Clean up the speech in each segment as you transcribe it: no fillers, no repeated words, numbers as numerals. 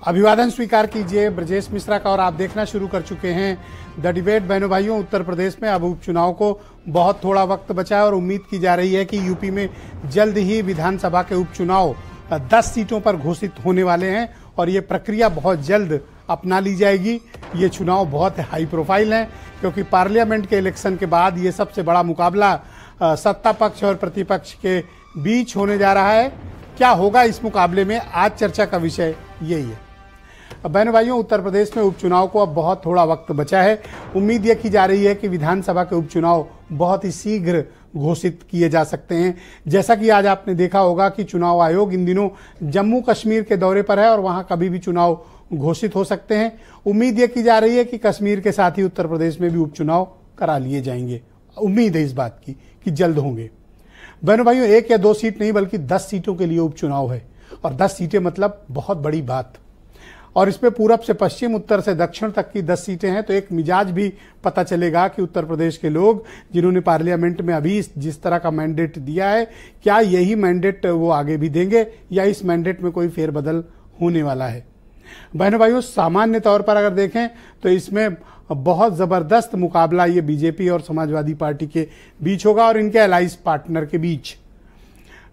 अभिवादन स्वीकार कीजिए ब्रजेश मिश्रा का और आप देखना शुरू कर चुके हैं द डिबेट। बहनों भाइयों, उत्तर प्रदेश में अब उपचुनाव को बहुत थोड़ा वक्त बचा है और उम्मीद की जा रही है कि यूपी में जल्द ही विधानसभा के उपचुनाव 10 सीटों पर घोषित होने वाले हैं और ये प्रक्रिया बहुत जल्द अपना ली जाएगी। ये चुनाव बहुत हाई प्रोफाइल हैं क्योंकि पार्लियामेंट के इलेक्शन के बाद ये सबसे बड़ा मुकाबला सत्ता पक्ष और प्रतिपक्ष के बीच होने जा रहा है। क्या होगा इस मुकाबले में, आज चर्चा का विषय यही है। बहनों भाइयों, उत्तर प्रदेश में उपचुनाव को अब बहुत थोड़ा वक्त बचा है। उम्मीद यह की जा रही है कि विधानसभा के उपचुनाव बहुत ही शीघ्र घोषित किए जा सकते हैं। जैसा कि आज आपने देखा होगा कि चुनाव आयोग इन दिनों जम्मू कश्मीर के दौरे पर है और वहां कभी भी चुनाव घोषित हो सकते हैं। उम्मीद यह की जा रही है कि कश्मीर के साथ ही उत्तर प्रदेश में भी उपचुनाव करा लिए जाएंगे। उम्मीद है इस बात की कि जल्द होंगे। बहनों भाइयों, 1 या 2 सीट नहीं बल्कि 10 सीटों के लिए उपचुनाव है और 10 सीटें मतलब बहुत बड़ी बात। और इसमें पूरब से पश्चिम, उत्तर से दक्षिण तक की 10 सीटें हैं, तो एक मिजाज भी पता चलेगा कि उत्तर प्रदेश के लोग जिन्होंने पार्लियामेंट में अभी जिस तरह का मैंडेट दिया है, क्या यही मैंडेट वो आगे भी देंगे या इस मैंडेट में कोई फेरबदल होने वाला है। बहनों भाइयों, सामान्य तौर पर अगर देखें तो इसमें बहुत जबरदस्त मुकाबला ये बीजेपी और समाजवादी पार्टी के बीच होगा और इनके अलाइंस पार्टनर के बीच।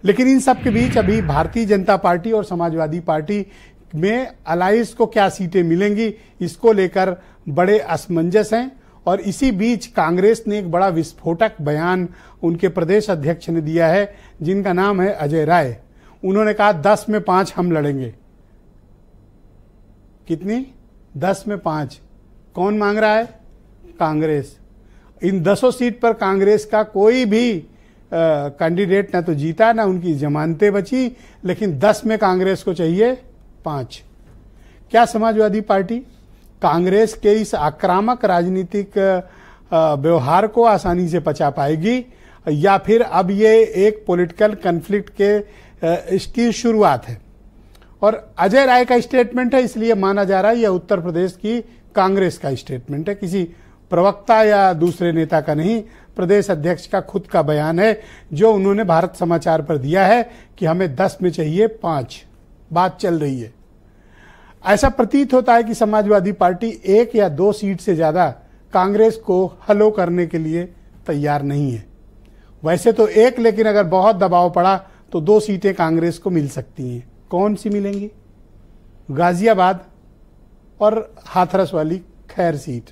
लेकिन इन सब के बीच अभी भारतीय जनता पार्टी और समाजवादी पार्टी में अलायंस को क्या सीटें मिलेंगी, इसको लेकर बड़े असमंजस हैं। और इसी बीच कांग्रेस ने एक बड़ा विस्फोटक बयान उनके प्रदेश अध्यक्ष ने दिया है, जिनका नाम है अजय राय। उन्होंने कहा 10 में 5 हम लड़ेंगे। कितनी? 10 में 5। कौन मांग रहा है? कांग्रेस। इन 10 सीट पर कांग्रेस का कोई भी कैंडिडेट ना तो जीता ना उनकी जमानतें बची, लेकिन 10 में कांग्रेस को चाहिए 5। क्या समाजवादी पार्टी कांग्रेस के इस आक्रामक राजनीतिक व्यवहार को आसानी से पचा पाएगी या फिर अब ये एक पॉलिटिकल कन्फ्लिक्ट के इसकी शुरुआत है? और अजय राय का स्टेटमेंट है, इसलिए माना जा रहा है यह उत्तर प्रदेश की कांग्रेस का स्टेटमेंट है, किसी प्रवक्ता या दूसरे नेता का नहीं। प्रदेश अध्यक्ष का खुद का बयान है जो उन्होंने भारत समाचार पर दिया है कि हमें 10 में चाहिए 5। बात चल रही है। ऐसा प्रतीत होता है कि समाजवादी पार्टी 1 या 2 सीट से ज्यादा कांग्रेस को हलो करने के लिए तैयार नहीं है। वैसे तो 1, लेकिन अगर बहुत दबाव पड़ा तो 2 सीटें कांग्रेस को मिल सकती हैं। कौन सी मिलेंगी? गाजियाबाद और हाथरस वाली खैर सीट।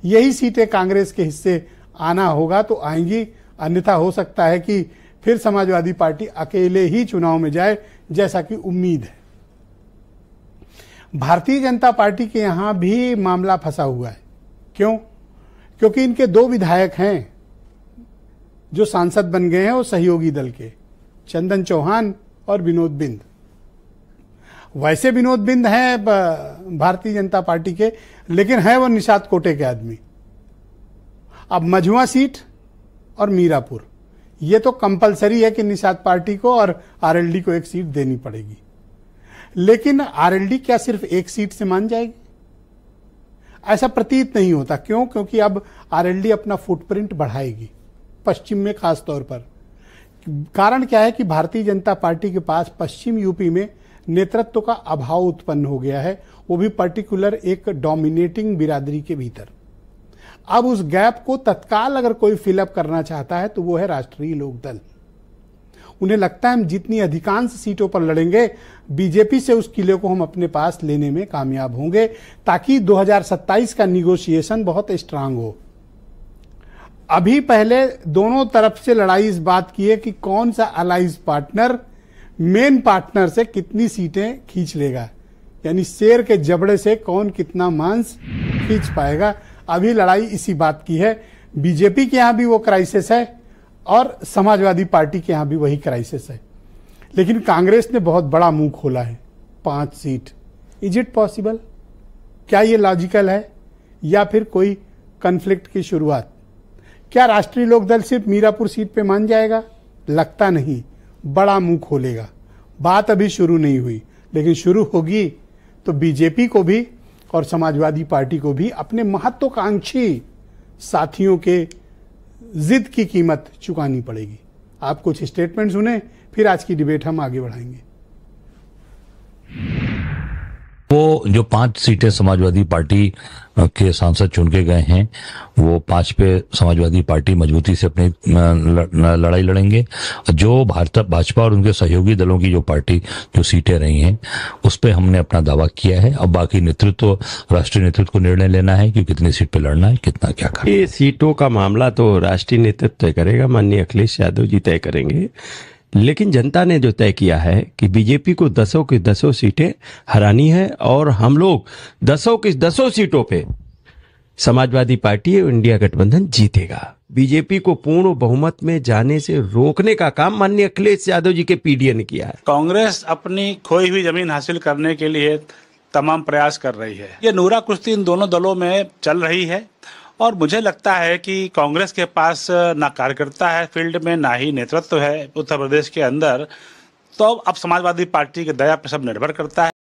यही सीटें कांग्रेस के हिस्से आना होगा तो आएंगी, अन्यथा हो सकता है कि फिर समाजवादी पार्टी अकेले ही चुनाव में जाए, जैसा कि उम्मीद है। भारतीय जनता पार्टी के यहां भी मामला फंसा हुआ है। क्यों? क्योंकि इनके 2 विधायक हैं जो सांसद बन गए हैं, वो सहयोगी दल के, चंदन चौहान और विनोद बिंद। वैसे विनोद बिंद हैं भारतीय जनता पार्टी के, लेकिन है वो निषाद कोटे के आदमी। अब मझुआ सीट और मीरापुर, ये तो कंपलसरी है कि निषाद पार्टी को और आरएलडी को 1 सीट देनी पड़ेगी। लेकिन आरएलडी क्या सिर्फ 1 सीट से मान जाएगी? ऐसा प्रतीत नहीं होता। क्यों? क्योंकि अब आरएलडी अपना फुटप्रिंट बढ़ाएगी, पश्चिम में खास तौर पर। कारण क्या है कि भारतीय जनता पार्टी के पास पश्चिम यूपी में नेतृत्व का अभाव उत्पन्न हो गया है, वो भी पर्टिकुलर एक डोमिनेटिंग बिरादरी के भीतर। अब उस गैप को तत्काल अगर कोई फिलअप करना चाहता है तो वो है राष्ट्रीय लोकदल। उन्हें लगता है हम जितनी अधिकांश सीटों पर लड़ेंगे, बीजेपी से उस किले को हम अपने पास लेने में कामयाब होंगे, ताकि 2027 का निगोशिएशन बहुत स्ट्रांग हो। अभी पहले दोनों तरफ से लड़ाई इस बात की है कि कौन सा अलायंस पार्टनर मेन पार्टनर से कितनी सीटें खींच लेगा, यानी शेर के जबड़े से कौन कितना मांस खींच पाएगा। अभी लड़ाई इसी बात की है। बीजेपी के यहां भी वो क्राइसिस है और समाजवादी पार्टी के यहां भी वही क्राइसिस है। लेकिन कांग्रेस ने बहुत बड़ा मुंह खोला है, 5 सीट। Is it possible? क्या ये लॉजिकल है या फिर कोई कन्फ्लिक्ट की शुरुआत? क्या राष्ट्रीय लोकदल सिर्फ मीरापुर सीट पे मान जाएगा? लगता नहीं, बड़ा मुंह खोलेगा। बात अभी शुरू नहीं हुई, लेकिन शुरू होगी तो बीजेपी को भी और समाजवादी पार्टी को भी अपने महत्वाकांक्षी साथियों के जिद की कीमत चुकानी पड़ेगी। आप कुछ स्टेटमेंट सुने, फिर आज की डिबेट हम आगे बढ़ाएंगे। वो जो 5 सीटें समाजवादी पार्टी के सांसद चुन के गए हैं, वो 5 पे समाजवादी पार्टी मजबूती से अपनी लड़ाई लड़ेंगे। जो भाजपा और उनके सहयोगी दलों की जो सीटें रही हैं, उस पे हमने अपना दावा किया है। अब बाकी राष्ट्रीय नेतृत्व को निर्णय लेना है कि कितनी सीट पे लड़ना है, कितना क्या करना है। ये सीटों का मामला तो राष्ट्रीय नेतृत्व तय करेगा, माननीय अखिलेश यादव जी तय करेंगे। लेकिन जनता ने जो तय किया है कि बीजेपी को 10 की 10 सीटें हरानी है और हम लोग 10 की 10 सीटों पे समाजवादी पार्टी और इंडिया गठबंधन जीतेगा। बीजेपी को पूर्ण बहुमत में जाने से रोकने का काम माननीय अखिलेश यादव जी के पीडीए ने किया है। कांग्रेस अपनी खोई हुई जमीन हासिल करने के लिए तमाम प्रयास कर रही है। ये नूरा कुश्ती इन दोनों दलों में चल रही है और मुझे लगता है कि कांग्रेस के पास ना कार्यकर्ता है फील्ड में, ना ही नेतृत्व है उत्तर प्रदेश के अंदर। तो अब समाजवादी पार्टी की दया पर सब निर्भर करता है।